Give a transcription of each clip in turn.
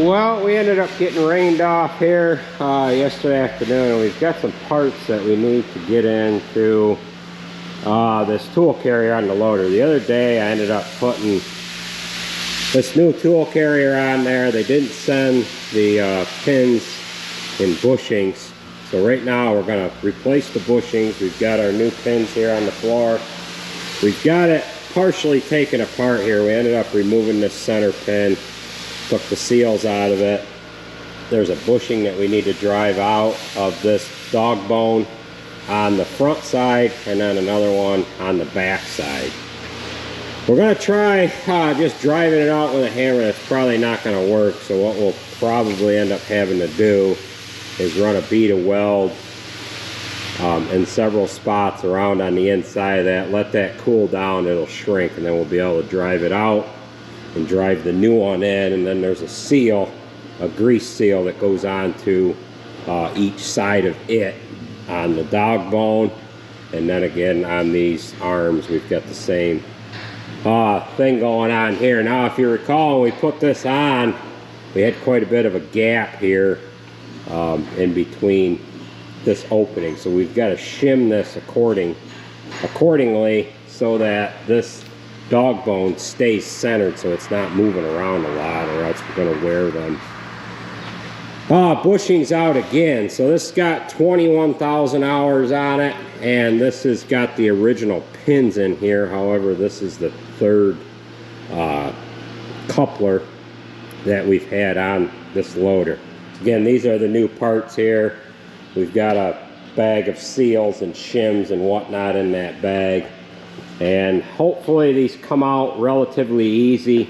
Well, we ended up getting rained off here yesterday afternoon, and we've got some parts that we need to get into this tool carrier on the loader. The other day I ended up putting this new tool carrier on there. They didn't send the pins in bushings, so right now we're going to replace the bushings. We've got our new pins here on the floor. We've got it partially taken apart here. We ended up removing this center pin, took the seals out of it. There's a bushing that we need to drive out of this dog bone on the front side, and then another one on the back side. We're going to try just driving it out with a hammer. That's probably not going to work, so what we'll probably end up having to do is run a bead of weld in several spots around on the inside of that. Let that cool down, it'll shrink, and then we'll be able to drive it out and drive the new one in. And then there's a seal, a grease seal that goes on to each side of it on the dog bone, and then again on these arms we've got the same thing going on here. Now if you recall, when we put this on, we had quite a bit of a gap here in between this opening, so we've got to shim this accordingly so that this dog bone stays centered, so it's not moving around a lot, or else we're going to wear them. Bushing's out again. So this got 21,000 hours on it, and this has got the original pins in here. However, this is the third coupler that we've had on this loader. Again, these are the new parts here. We've got a bag of seals and shims and whatnot in that bag, and hopefully these come out relatively easy.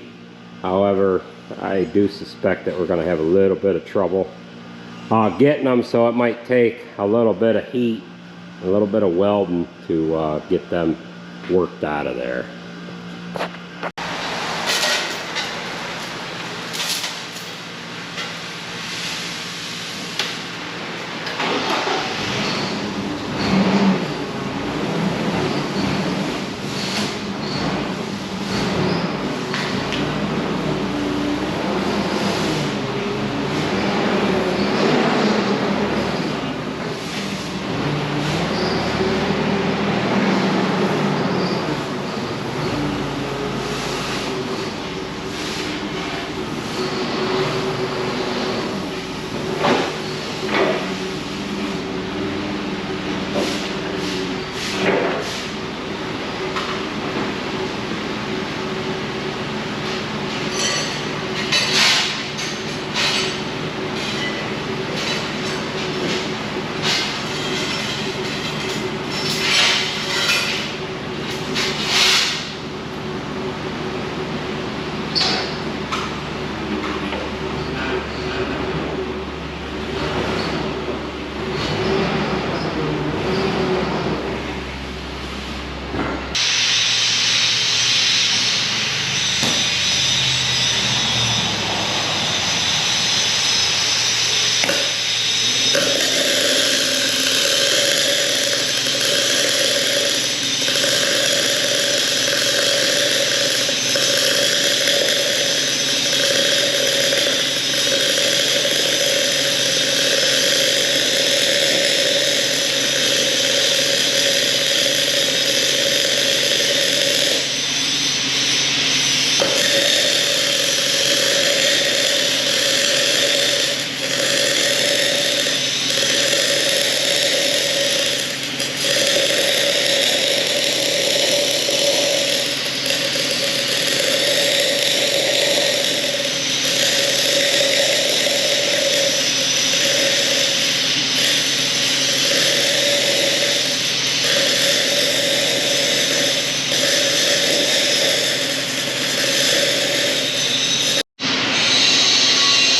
However, I do suspect that we're going to have a little bit of trouble getting them, so it might take a little bit of heat, a little bit of welding to get them worked out of there.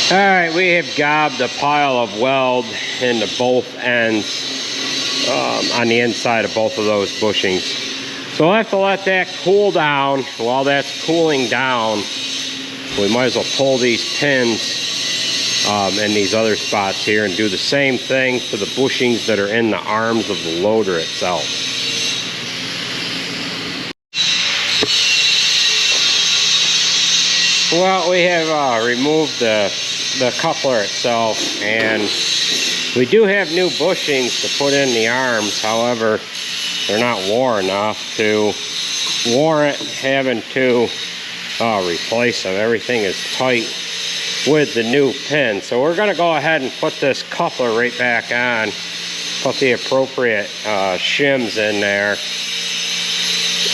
Alright, we have gobbed a pile of weld into both ends on the inside of both of those bushings. So we'll have to let that cool down. While that's cooling down, we might as well pull these pins in these other spots here and do the same thing to the bushings that are in the arms of the loader itself. Well, we have removed the the coupler itself, and we do have new bushings to put in the arms. However, they're not wore enough to warrant having to replace them. Everything is tight with the new pin. So we're going to go ahead and put this coupler right back on, put the appropriate shims in there,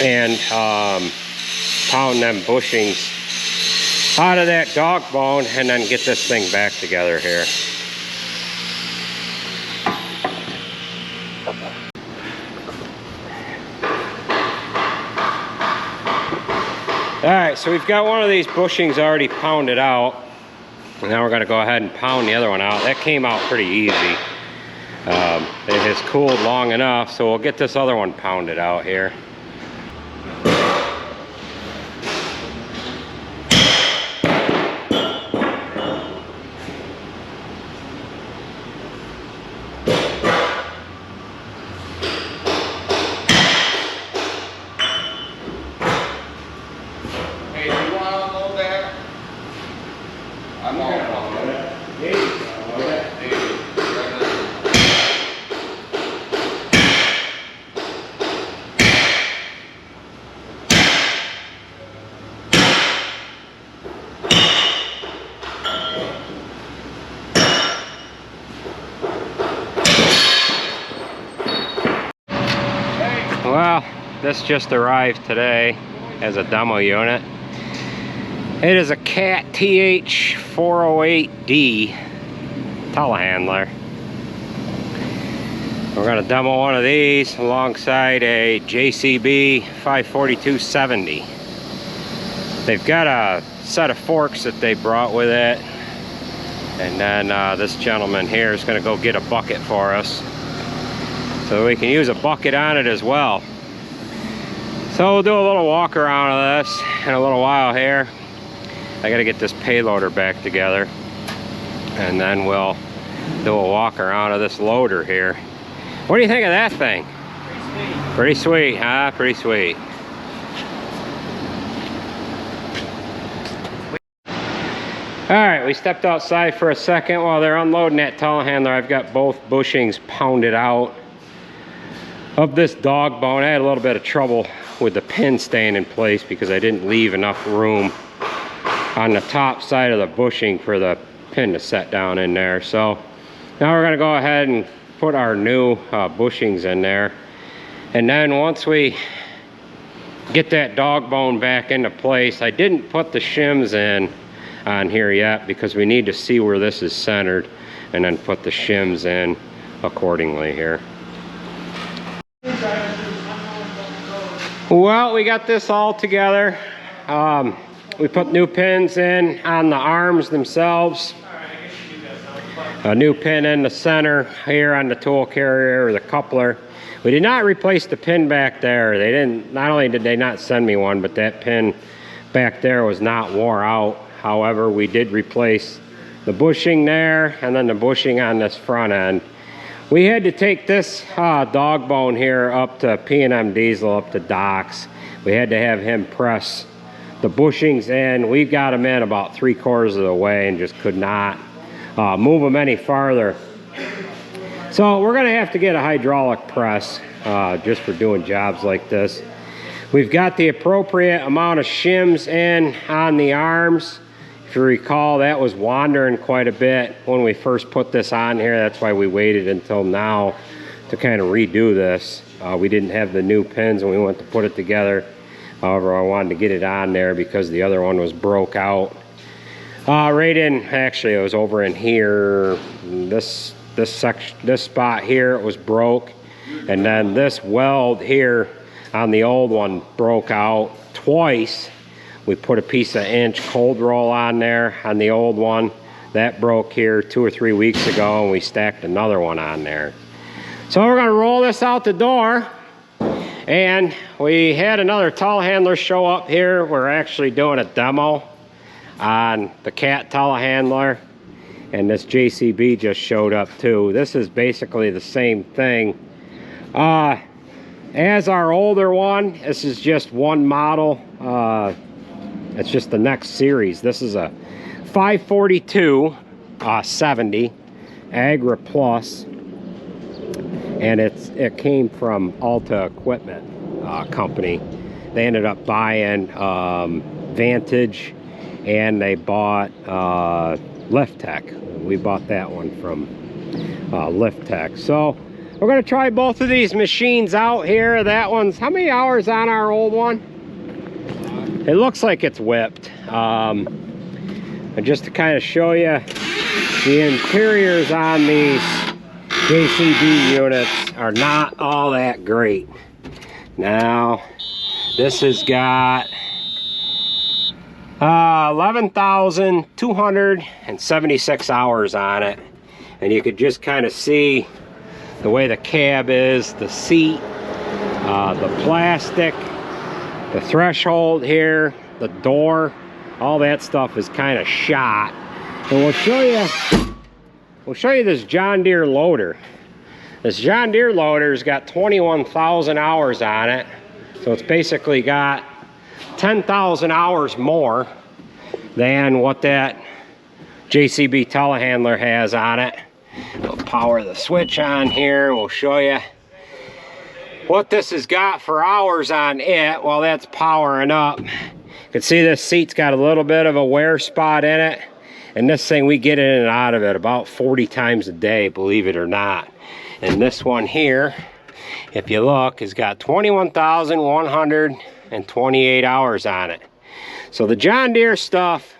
and pound them bushings out of that dog bone, and then get this thing back together here. Alright, so we've got one of these bushings already pounded out. Now we're going to go ahead and pound the other one out. That came out pretty easy. It has cooled long enough, so we'll get this other one pounded out here. Well, this just arrived today as a demo unit. It is a Cat TH408D telehandler. We're going to demo one of these alongside a JCB 54270. They've got a set of forks that they brought with it, and then this gentleman here is going to go get a bucket for us, so we can use a bucket on it as well. So we'll do a little walk around of this in a little while here. I gotta get this payloader back together, and then we'll do a walk around of this loader here. What do you think of that thing? Pretty sweet, huh? Pretty sweet. Alright, we stepped outside for a second while they're unloading that telehandler. I've got both bushings pounded out of this dog bone. I had a little bit of trouble with the pin staying in place because I didn't leave enough room on the top side of the bushing for the pin to set down in there. So now we're going to go ahead and put our new bushings in there, and then once we get that dog bone back into place, I didn't put the shims in on here yet because we need to see where this is centered and then put the shims in accordingly here. Well, we got this all together. We put new pins in on the arms themselves. A new pin in the center here on the tool carrier or the coupler. We did not replace the pin back there. They didn't, not only did they not send me one, but that pin back there was not wore out. However, we did replace the bushing there and then the bushing on this front end. We had to take this dog bone here up to P&M Diesel, up to Doc's. We had to have him press the bushings in. We got them in about 3/4 of the way and just could not move them any farther. So we're gonna have to get a hydraulic press just for doing jobs like this. We've got the appropriate amount of shims in on the arms. If you recall, that was wandering quite a bit when we first put this on here. That's why we waited until now to kind of redo this. We didn't have the new pins when we went to put it together. However, I wanted to get it on there because the other one was broke out. Right in, actually it was over in here. This section, this spot here, it was broke. And then this weld here on the old one broke out twice. We put a piece of inch cold roll on there on the old one. That broke here 2 or 3 weeks ago, and we stacked another one on there. So we're gonna roll this out the door. And we had another telehandler show up here. We're actually doing a demo on the Cat telehandler, and this JCB just showed up too. This is basically the same thing as our older one. This is just one model. It's just the next series. This is a 542 70 Agra Plus, and it came from Alta Equipment Company. They ended up buying Vantage, and they bought Lift Tech. We bought that one from Lift Tech. So we're going to try both of these machines out here. That one's, how many hours on our old one? It looks like it's whipped. And just to kind of show you, the interiors on these JCB units are not all that great. Now, this has got 11,276 hours on it. And you could just kind of see the way the cab is, the seat, the plastic, the threshold here, the door, all that stuff is kind of shot. And we'll show you this John Deere loader. This John Deere loader's got 21,000 hours on it. So it's basically got 10,000 hours more than what that JCB telehandler has on it. We'll power the switch on here. We'll show you what this has got for hours on it while that's powering up. You can see this seat's got a little bit of a wear spot in it. And this thing, we get in and out of it about 40 times a day, believe it or not. And this one here, if you look, has got 21,128 hours on it. So the John Deere stuff,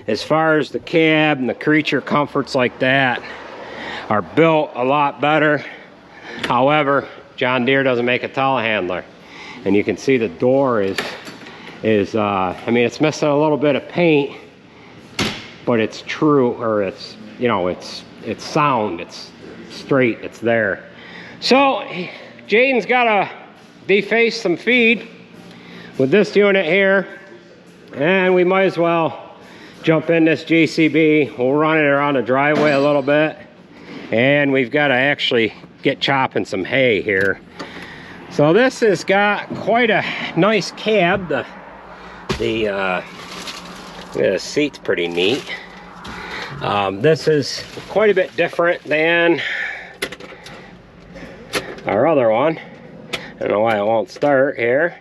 as far as the cab and the creature comforts like that, are built a lot better. However, John Deere doesn't make a telehandler. And you can see the door is I mean, it's missing a little bit of paint, but it's true, or it's, you know, it's sound, it's straight, it's there. So Jaden's got to deface some feed with this unit here, and we might as well jump in this JCB. We'll run it around the driveway a little bit, and we've got to actually get chopping some hay here. So this has got quite a nice cab. The seat's pretty neat. This is quite a bit different than our other one. I don't know why it won't start here.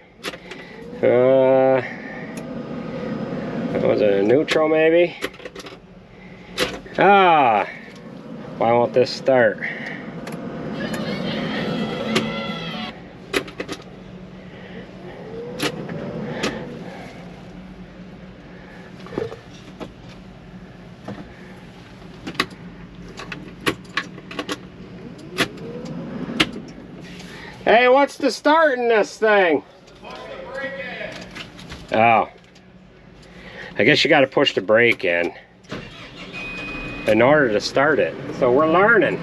Was it a neutral maybe? Why won't this start? Hey, what's the start in this thing? Oh. I guess you got to push the brake in order to start it. So we're learning.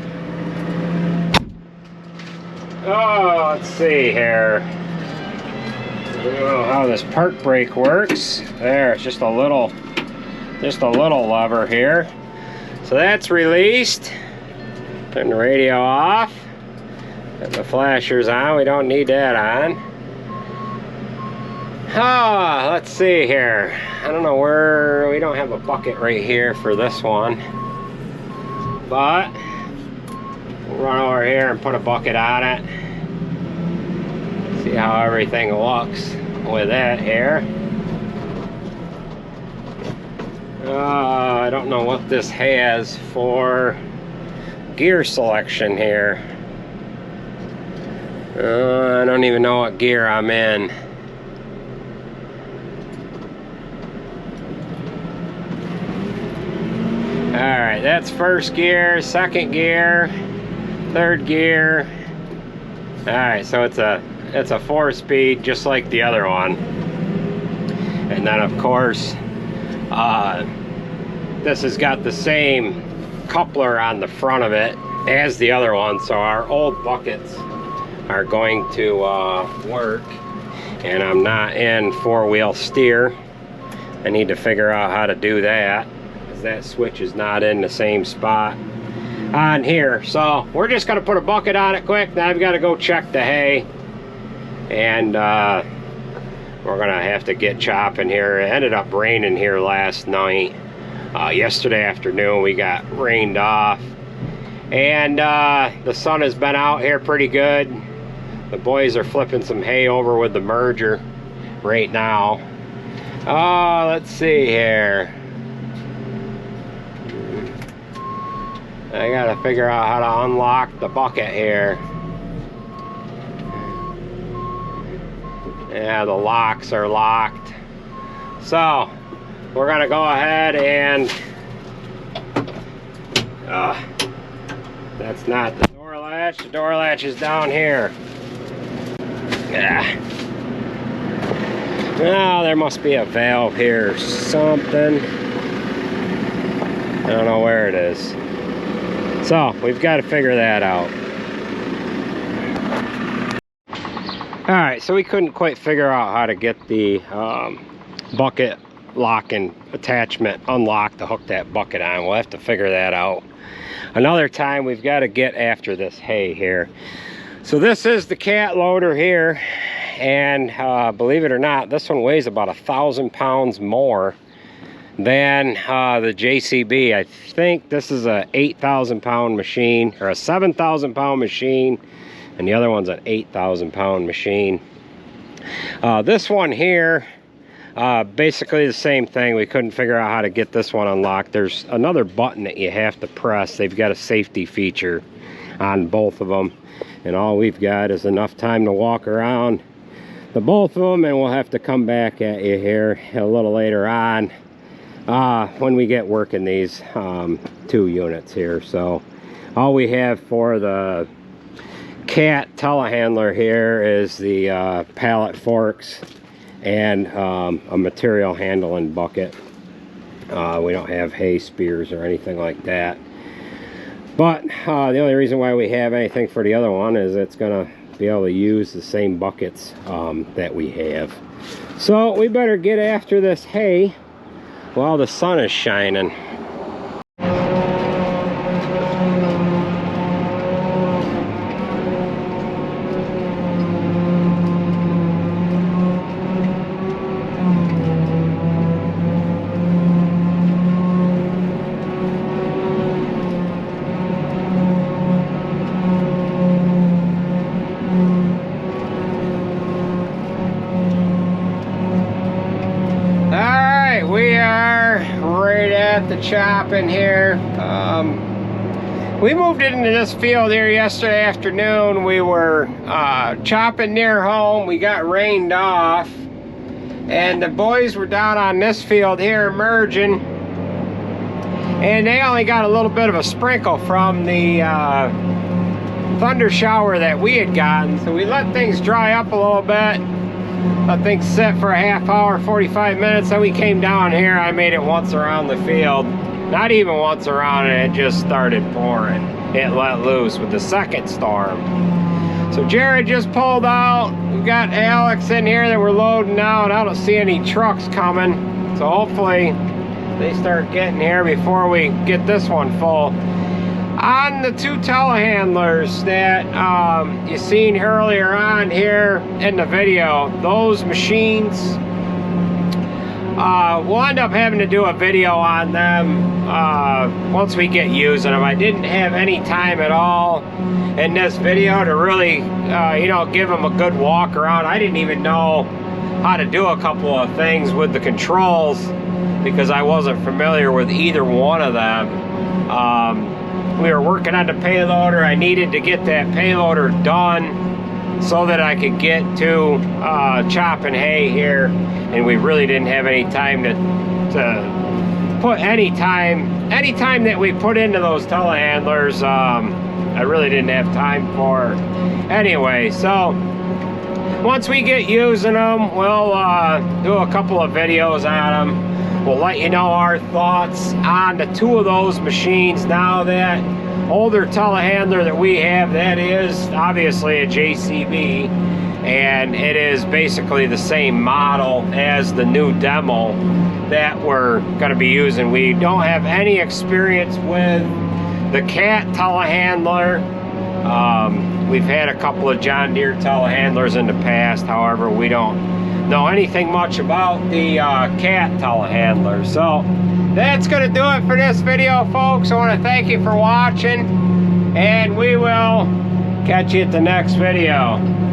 Oh, let's see here. Oh, how this park brake works. There, it's just a little lever here. So that's released. Turn the radio off. Got the flashers on. We don't need that on. Let's see here. I don't know where, we don't have a bucket right here for this one. But we'll run over here and put a bucket on it. See how everything looks with that here. I don't know what this has for gear selection here. I don't even know what gear I'm in. Alright, that's first gear, second gear, third gear. Alright, so it's a 4-speed just like the other one. And then of course, this has got the same coupler on the front of it as the other one, so our old buckets are going to work. And I'm not in 4-wheel steer. I need to figure out how to do that, because that switch is not in the same spot on here. So we're just gonna put a bucket on it quick. Now I've got to go check the hay, and we're gonna have to get chopping here. It ended up raining here last night, Yesterday afternoon we got rained off, and the sun has been out here pretty good. The boys are flipping some hay over with the merger right now. Let's see here. I gotta figure out how to unlock the bucket here. Yeah, the locks are locked. So we're gonna go ahead and that's not the door latch. The door latch is down here. Yeah. Well, there must be a valve here or something. I don't know where it is. So we've got to figure that out. Alright, so we couldn't quite figure out how to get the bucket locking attachment unlocked to hook that bucket on. We'll have to figure that out another time. We've got to get after this hay here. So this is the cat loader here, and believe it or not, this one weighs about 1,000 pounds more than the JCB. I think this is a 8,000 pound machine, or a 7,000 pound machine, and the other one's an 8,000 pound machine. This one here, basically the same thing. We couldn't figure out how to get this one unlocked. There's another button that you have to press. They've got a safety feature on both of them, and all we've got is enough time to walk around the both of them, and we'll have to come back at you here a little later on when we get working these 2 units here. So all we have for the cat telehandler here is the pallet forks and a material handling bucket. We don't have hay spears or anything like that, but the only reason why we have anything for the other one is it's gonna be able to use the same buckets that we have. So we better get after this hay while the sun is shining. We are right at the chopping here. We moved into this field here yesterday afternoon. We were chopping near home. We got rained off, and the boys were down on this field here merging, and they only got a little bit of a sprinkle from the thunder shower that we had gotten. So we let things dry up a little bit, let things sit for a half hour, 45 minutes. Then we came down here. I made it once around the field. Not even once around, and it just started pouring. It let loose with the second storm. So Jared just pulled out. We've got Alex in here that we're loading out. I don't see any trucks coming. So hopefully they start getting here before we get this one full. On the 2 telehandlers that you seen earlier on here in the video, those machines, we'll end up having to do a video on them once we get using them. I didn't have any time at all in this video to really, you know, give them a good walk around. I didn't even know how to do a couple of things with the controls because I wasn't familiar with either one of them. We were working on the payloader. I needed to get that payloader done so that I could get to chopping hay here, and we really didn't have any time to put any time that we put into those telehandlers. I really didn't have time for anyway. So once we get using them, we'll do a couple of videos on them. We'll let you know our thoughts on the 2 of those machines. Now that older telehandler that we have, that is obviously a JCB, and it is basically the same model as the new demo that we're going to be using. We don't have any experience with the cat telehandler. We've had a couple of John Deere telehandlers in the past. However, we don't know anything much about the cat telehandler. So that's going to do it for this video, folks. I want to thank you for watching, and we will catch you at the next video.